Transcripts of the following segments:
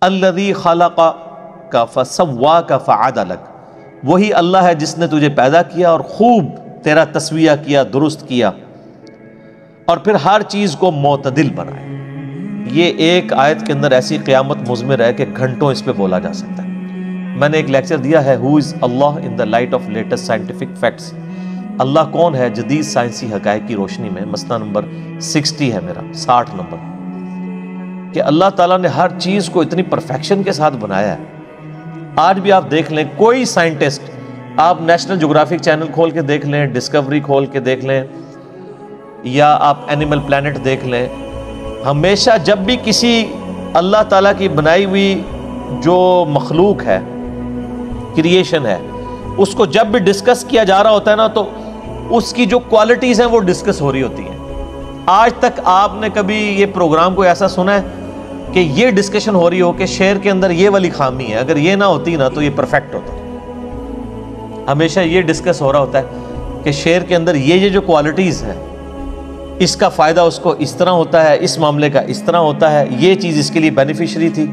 الذی خلقک فسواک فعدلک، وہی اللہ ہے جس نے تجھے پیدا کیا اور خوب تیرا تسویہ کیا، درست کیا، اور پھر ہر چیز کو معتدل بنایا۔ یہ ایک آیت کے اندر ایسی قیامت مضمر ہے کہ گھنٹوں اس پہ بولا جا سکتا ہے۔ میں نے ایک لیکچر دیا ہے who is Allah in the light of latest scientific facts, Allah کون ہے جدید سائنسی حقائق کی روشنی میں، مسئلہ نمبر 60 ہے میرا، 60 نمبر، کہ اللہ تعالیٰ نے ہر چیز کو اتنی پرفیکشن کے ساتھ بنایا ہے۔ آج بھی آپ دیکھ لیں کوئی سائنٹسٹ، آپ نیشنل جغرافک چینل کھول کے دیکھ لیں، ڈسکوری کھول کے دیکھ لیں، یا آپ اینیمل پلانٹ دیکھ لیں، ہمیشہ جب بھی کسی اللہ تعالیٰ کی بنائی ہوئی جو مخلوق ہے، کریشن ہے، اس کو جب بھی ڈسکس کیا جا رہا ہوتا ہے نا، تو اس کی جو کوالٹیز ہیں وہ ڈسکس ہو رہی ہوتی ہیں۔ آج تک آپ نے کبھی یہ پروگرام کو ایسا سنا ہے کہ یہ ڈسکشن ہو رہی ہو کہ شعر کے اندر یہ والی خامی ہے، اگر یہ نہ ہوتی نا تو یہ پرفیکٹ ہوتا؟ ہمیشہ یہ ڈسکس ہو رہا ہوتا ہے کہ شعر کے اندر یہ جو کوالٹیز ہیں، اس کا فائدہ اس کو اس طرح ہوتا ہے، اس معاملے کا اس طرح ہوتا ہے، یہ چیز اس کے لیے بینیفیشری تھی۔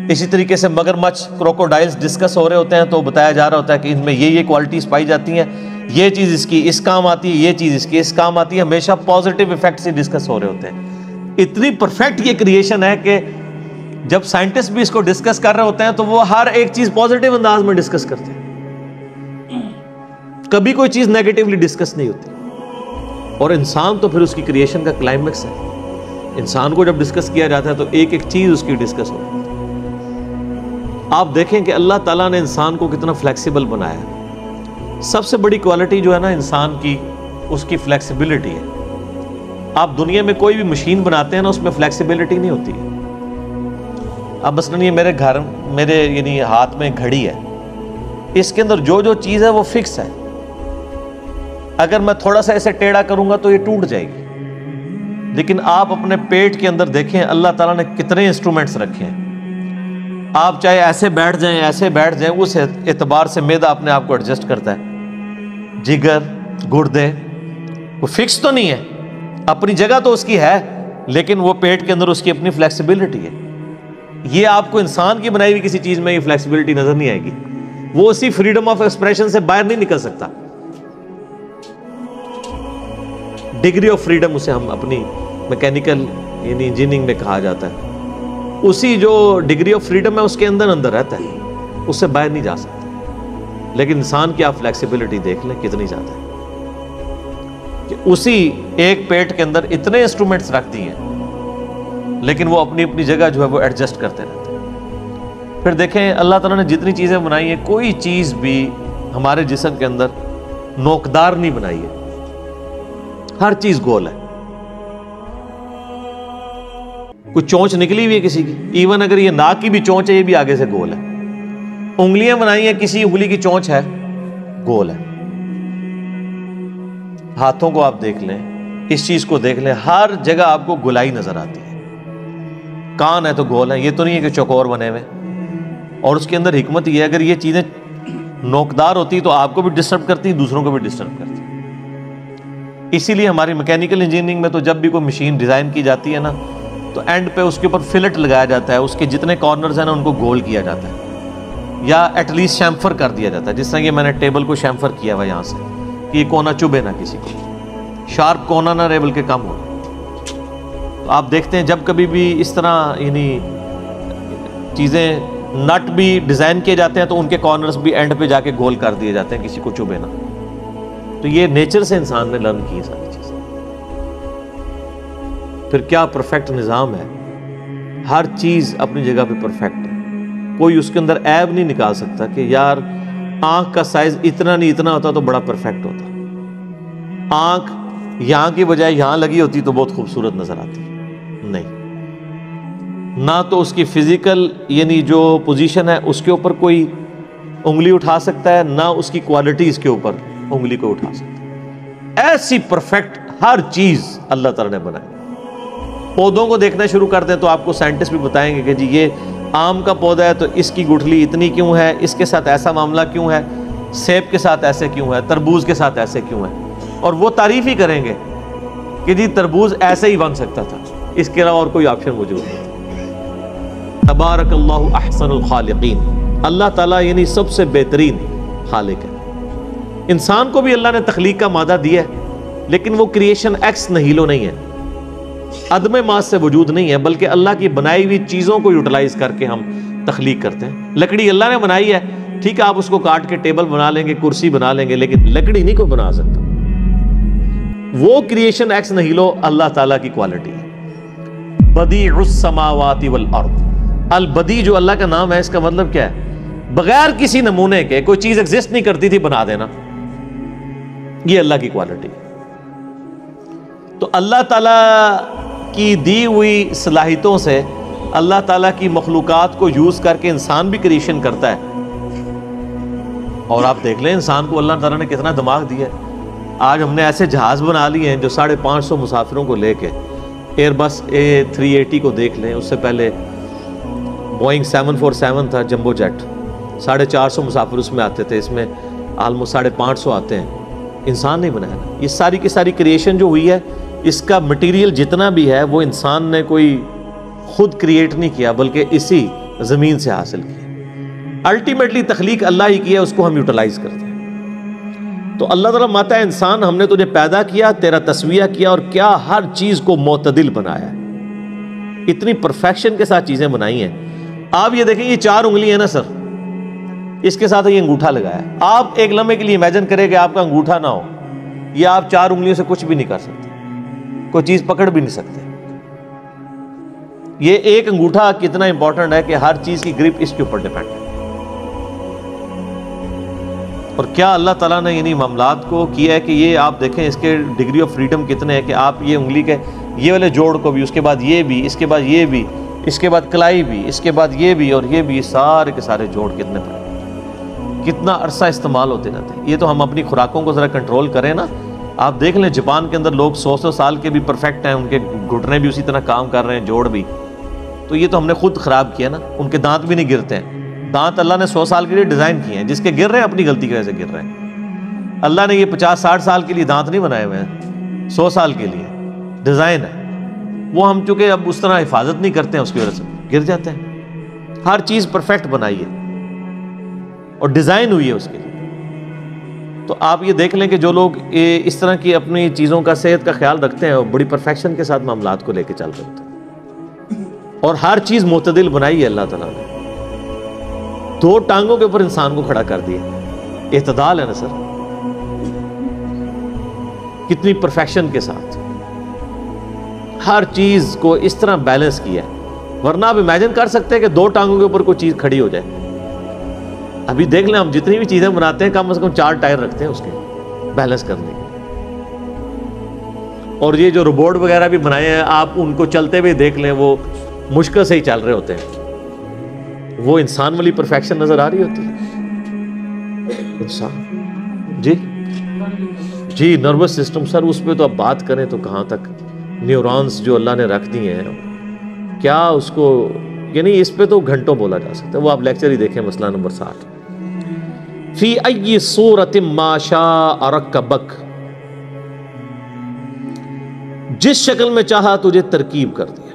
اسی طریقے سے مگرمچھ، کروکوڈائلز ڈسکس ہو رہے ہوتے ہیں تو بتایا جا رہا ہوتا ہے کہ ان میں یہ کوالٹیز پائی جاتی ہیں، یہ چیز اس کی اس کام آتی ہے، یہ چیز اس کی اس کام آتی ہے، ہمیشہ پازیٹیو ایفیکٹس ہی ڈسکس ہو رہے ہوتے ہیں۔ اتنی پرفیکٹ یہ کریشن ہے کہ جب سائنٹسٹ بھی اس کو ڈسکس کر رہے ہوتے ہیں تو وہ ہر ایک چیز پازیٹیو انداز میں ڈسکس کرتے ہیں، کبھی کوئی چیز نیگیٹیولی ڈسکس نہیں ہوتی۔ اور انسان تو پھر اس کی کریشن کا کلائمیکس ہے، انسان کو جب ڈسکس کیا جاتا ہے تو ایک ایک چیز اس کی ڈسکس ہوتی ہے۔ آپ دیکھیں کہ اللہ تعالیٰ نے انسان کو کتنا فلیکسیبل بنایا ہے۔ سب سے بڑی کوالٹی جو ہے نا انسان کی، اس کی فلیکسیبلٹی ہے۔ آپ دنیا میں کوئی بھی مشین بناتے ہیں نا، اس میں فلیکسیبلٹی نہیں ہوتی ہے۔ اب مثلاً یہ میرے یعنی ہاتھ میں گھڑی ہے، اس کے اندر جو جو چیز ہے وہ فکس ہے، اگر میں تھوڑا سا ایسے ٹیڑھا کروں گا تو یہ ٹوٹ جائے گی۔ لیکن آپ اپنے پیٹ کے اندر دیکھیں اللہ تعالیٰ نے کتنے انسٹرومنٹس رکھے ہیں، آپ چاہے ایسے بیٹھ جائیں ایسے بیٹھ جائیں، اس اعتبار سے معدہ اپنے آپ کو ایڈجسٹ کرتا ہے، جگر، گردے، وہ فکس تو نہیں ہے، اپنی جگہ تو اس کی ہے، لیکن وہ پیٹ کے اندر اس کی اپنی فلیکسیبلٹی ہے۔ یہ آپ کو انسان کی بنائی ہوئی کسی چیز میں یہ فلیکسیبلٹی نظر نہیں آئے گی، وہ اسی فریڈم آف ایکسپریشن سے باہر نہیں نکل سکتا۔ ڈگری آف فریڈم اسے ہم اپنی میکینیکل یعنی انجینئرنگ میں کہا جاتا ہے، اسی جو ڈگری آف فریڈم ہے اس کے اندر رہتا ہے، اس سے باہر نہیں جا سکتا۔ لیکن انسان کی آپ فلیکسیبلٹی دیکھ لیں کتنی زیادہ ہے کہ اسی ایک پیٹ کے اندر اتنے انسٹرومنٹس رکھ دی ہیں، لیکن وہ اپنی اپنی جگہ جو ہے وہ ایڈجسٹ کرتے رہتے ہیں۔ پھر دیکھیں اللہ تعالیٰ نے جتنی چیزیں بنائی ہیں، کوئی چیز بھی ہمارے جسم کے اندر نوکدار نہیں بنائی ہے، ہر چیز گول ہے۔ کوئی چونچ نکلی ہوئی ہے کسی کی، ایون اگر یہ ناک کی بھی چونچ ہے یہ بھی آگے سے گول ہے۔ انگلیاں بنائی ہیں، کسی انگلی کی چونچ ہے، گول ہے۔ ہاتھوں کو آپ دیکھ لیں، اس چیز کو دیکھ لیں، ہر جگہ آپ کو گولائی نظر آتی ہے۔ کان ہے تو گول ہے، یہ تو نہیں ہے کہ چوکور بنے ہوئے۔ اور اس کے اندر حکمت یہ ہے، اگر یہ چیزیں نوکدار ہوتی تو آپ کو بھی ڈسٹرب کرتی، دوسروں کو بھی ڈسٹرب کرتی۔ اسی لیے ہماری میکینیکل انجینئرنگ میں تو جب بھی کوئی مشین ڈیزائن کی جاتی ہے نا، تو اینڈ پہ اس کے اوپر فلٹ لگایا جاتا ہے، اس کے جتنے کارنرز ہیں نا ان کو گول کیا جاتا ہے، یا ایٹ لیسٹ شیمفر کر دیا جاتا ہے، جس طرح کہ میں نے ٹیبل کو شیمفر کیا ہوا یہاں سے کہ یہ کونا چبھے نہ، کسی کو شارپ کونا نہ رہے بلکہ کم ہو۔ تو آپ دیکھتے ہیں جب کبھی بھی اس طرح یعنی چیزیں نٹ بھی ڈیزائن کیے جاتے ہیں تو ان کے کارنرز بھی اینڈ پہ جا کے گول کر دیے جاتے ہیں، کسی کو چبھے نہ۔ تو یہ نیچر سے انسان نے لرن کی ہے ساری چیزیں۔ پھر کیا پرفیکٹ نظام ہے، ہر چیز اپنی جگہ پہ پرفیکٹ ہے، کوئی اس کے اندر عیب نہیں نکال سکتا کہ یار آنکھ کا سائز اتنا نہیں اتنا ہوتا تو بڑا پرفیکٹ ہوتا، آنکھ یہاں کی بجائے یہاں لگی ہوتی تو بہت خوبصورت نظر آتی، نہیں، نہ تو اس کی فزیکل یعنی جو پوزیشن ہے اس کے اوپر کوئی انگلی اٹھا سکتا ہے، نہ اس کی کوالٹیز کے اوپر انگلی کو اٹھا سکتا ہے۔ ایسی پرفیکٹ ہر چیز اللہ تعالیٰ نے بنائی۔ پودوں کو دیکھنا شروع کر دیں تو آپ کو سائنٹسٹ بھی بتائیں گے کہ جی یہ آم کا پودا ہے تو اس کی گٹھلی اتنی کیوں ہے، اس کے ساتھ ایسا معاملہ کیوں ہے، سیب کے ساتھ ایسے کیوں ہے، تربوز کے ساتھ ایسے کیوں ہے، اور وہ تعریف ہی کریں گے کہ جی تربوز ایسے ہی بن سکتا تھا، اس کے علاوہ اور کوئی آپشن موجود نہیں۔ تبارک اللہ احسن الخالقین، اللہ تعالیٰ یعنی سب سے بہترین خالق ہے۔ انسان کو بھی اللہ نے تخلیق کا مادہ دیا ہے، لیکن وہ کریشن ایکس نہیلو نہیں ہے، عدم ماس سے وجود نہیں ہے، بلکہ اللہ کی بنائی ہوئی چیزوں کو یوٹیلائز کر کے ہم تخلیق کرتے ہیں۔ لکڑی اللہ نے بنائی ہے، ٹھیک ہے، آپ اس کو کاٹ کے ٹیبل بنا لیں گے، کرسی بنا لیں گے، لیکن لکڑی نہیں کوئی بنا سکتا۔ وہ کریشن ایکس نہیلو اللہ تعالیٰ کی کوالٹی ہے۔ بدیع السماوات والارض، البدیع جو اللہ کا نام ہے، اس کا مطلب کیا ہے؟ بغیر کسی نمونے کے کوئی چیز ایگزسٹ نہیں کرتی تھی، بنا دینا، یہ اللہ کی کوالٹی ہے۔ تو اللہ تعالیٰ کی دی ہوئی صلاحیتوں سے اللہ تعالیٰ کی مخلوقات کو یوز کر کے انسان بھی کریشن کرتا ہے۔ اور آپ دیکھ لیں انسان کو اللہ تعالیٰ نے کتنا دماغ دیا ہے۔ آج ہم نے ایسے جہاز بنا لیے ہیں جو 550 مسافروں کو لے کے، ایئر بس A380 کو دیکھ لیں، اس سے پہلے بوئنگ 747 تھا، جمبو جیٹ، 450 مسافر اس میں آتے تھے، اس میں آلموسٹ 550 آتے ہیں۔ انسان نہیں بنایا نا، یہ ساری کی ساری کریشن جو ہوئی ہے، اس کا مٹیریل جتنا بھی ہے وہ انسان نے کوئی خود کریٹ نہیں کیا، بلکہ اسی زمین سے حاصل کیا۔ الٹیمیٹلی تخلیق اللہ ہی کی ہے، اس کو ہم یوٹیلائز کرتے ہیں۔ تو اللہ تعالیٰ ماتا ہے انسان، ہم نے تجھے پیدا کیا، تیرا تسویہ کیا، اور کیا ہر چیز کو معتدل بنایا ہے، اتنی پرفیکشن کے ساتھ چیزیں بنائی ہیں۔ آپ یہ دیکھیں، یہ 4 انگلی ہے نا سر، اس کے ساتھ یہ انگوٹھا لگایا ہے۔ آپ ایک لمحے کے لیے امیجن کریں کہ آپ کا انگوٹھا نہ ہو، یہ آپ 4 انگلیوں سے کچھ بھی نہیں کر سکتے، کوئی چیز پکڑ بھی نہیں سکتے۔ یہ ایک انگوٹھا کتنا امپورٹنٹ ہے کہ ہر چیز کی گرپ اس کے اوپر ڈیپینڈ ہے۔ اور کیا اللہ تعالیٰ نے یعنی معاملات کو کیا ہے کہ یہ آپ دیکھیں اس کے ڈگری آف فریڈم کتنے ہیں کہ آپ یہ انگلی کے یہ والے جوڑ کو بھی، اس کے بعد یہ بھی، اس کے بعد یہ بھی، اس کے بعد کلائی بھی، اس کے بعد یہ بھی اور یہ بھی، سارے کے سارے جوڑ کتنے پڑے، کتنا عرصہ استعمال ہوتے رہتے ہیں۔ یہ تو ہم اپنی خوراکوں کو ذرا کنٹرول کریں نا۔ آپ دیکھ لیں جاپان کے اندر لوگ 100 سال کے بھی پرفیکٹ ہیں، ان کے گھٹنے بھی اسی طرح کام کر رہے ہیں، جوڑ بھی۔ تو یہ تو ہم نے خود خراب کیا نا، ان کے دانت بھی نہیں گرتے ہیں۔ دانت اللہ نے 100 سال کے لیے ڈیزائن کیے ہیں، جس کے گر رہے ہیں اپنی غلطی کی وجہ سے گر رہے ہیں۔ اللہ نے یہ 50-60 سال کے لیے دانت نہیں بنائے ہوئے ہیں، 100 سال کے لیے ڈیزائن ہے۔ وہ ہم چونکہ اب اس طرح حفاظت نہیں کرتے ہیں، اس کی وجہ سے گر جاتے ہیں۔ ہر چیز پرفیکٹ بنائی ہے اور ڈیزائن ہوئی ہے اس کے لیے۔ تو آپ یہ دیکھ لیں کہ جو لوگ اس طرح کی اپنی چیزوں کا، صحت کا خیال رکھتے ہیں، وہ بڑی پرفیکشن کے ساتھ معاملات کو لے کے چل رہے ہوتے ہیں۔ اور ہر چیز معتدل بنائی ہے اللہ تعالیٰ نے۔ 2 ٹانگوں کے اوپر انسان کو کھڑا کر دیا، اعتدال ہے نا سر، کتنی پرفیکشن کے ساتھ ہر چیز کو اس طرح بیلنس کیا ہے۔ ورنہ آپ امیجن کر سکتے ہیں کہ 2 ٹانگوں کے اوپر کوئی چیز کھڑی ہو جائے۔ ابھی دیکھ لیں، ہم جتنی بھی چیزیں بناتے ہیں کم از کم 4 ٹائر رکھتے ہیں اس کے بیلنس کرنے کے لیے۔ اور یہ جو روبوٹ وغیرہ بھی بنائے ہیں، آپ ان کو چلتے ہوئے دیکھ لیں، وہ مشکل سے ہی چل رہے ہوتے ہیں۔ وہ انسان والی پرفیکشن نظر آ رہی ہوتی ہے انسان۔ جی نروس سسٹم سر، اس پہ تو اب بات کریں تو کہاں تک، نیورونز جو اللہ نے رکھ دیے ہیں، کیا اس کو یعنی اس پہ تو گھنٹوں بولا جا سکتا ہے۔ وہ آپ لیکچر ہی دیکھیں، مسئلہ نمبر 60، فی ای صورت ما شاء رکبک، جس شکل میں چاہا تجھے ترکیب کر دیا۔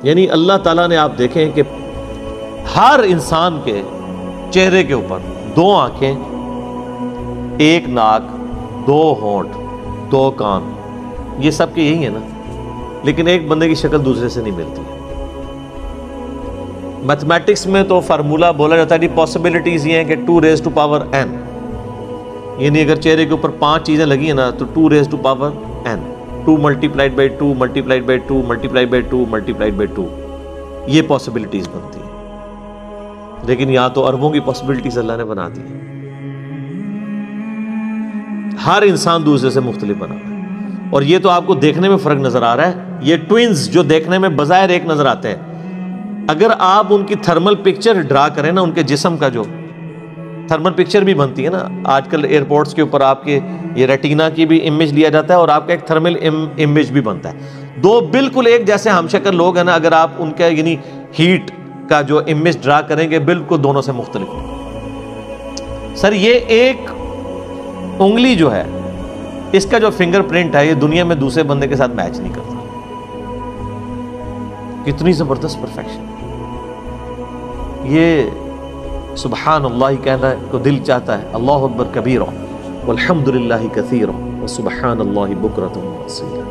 یعنی اللہ تعالیٰ نے آپ دیکھیں کہ ہر انسان کے چہرے کے اوپر 2 آنکھیں، 1 ناک، 2 ہونٹ، 2 کان، یہ سب کے یہی ہے نا، لیکن ایک بندے کی شکل دوسرے سے نہیں ملتی۔ میتھمیٹکس میں تو فارمولہ بولا جاتا ہے کہ پاسبلٹیز یہ ہیں کہ 2n، یعنی اگر چہرے کے اوپر 5 چیزیں لگی ہیں نا تو 2n، 2 multiplied by 2 multiplied by 2 multiplied by 2 multiplied by 2، یہ پاسبلٹیز بنتی ہیں۔ لیکن یہاں تو اربوں کی پاسبلٹیز اللہ نے بنا دی ہیں۔ ہر انسان دوسرے سے مختلف بنا ہے، اور یہ تو آپ کو دیکھنے میں فرق نظر آ رہا ہے۔ یہ ٹوئنز جو دیکھنے میں بظاہر ایک نظر آتے ہیں، اگر آپ ان کی تھرمل پکچر ڈرا کریں نا، ان کے جسم کا جو تھرمل پکچر بھی بنتی ہے نا، آج کل ایئرپورٹس کے اوپر آپ کے یہ ریٹینا کی بھی امیج لیا جاتا ہے، اور آپ کا ایک تھرمل امیج بھی بنتا ہے۔ 2 بالکل ایک جیسے ہم شکل لوگ ہیں نا، اگر آپ ان کا یعنی ہیٹ کا جو امیج ڈرا کریں گے، بالکل دونوں سے مختلف۔ سر یہ ایک انگلی جو ہے، اس کا جو فنگر پرنٹ ہے، یہ دنیا میں دوسرے بندے کے ساتھ میچ نہیں کرتا۔ کتنی زبردست پرفیکشن! یہ سبحان اللہ کہنا کو دل چاہتا ہے، اللہ اکبر کبیرہ والحمد للہ کثیرہ وسبحان اللہ بکرۃ و اصیلا۔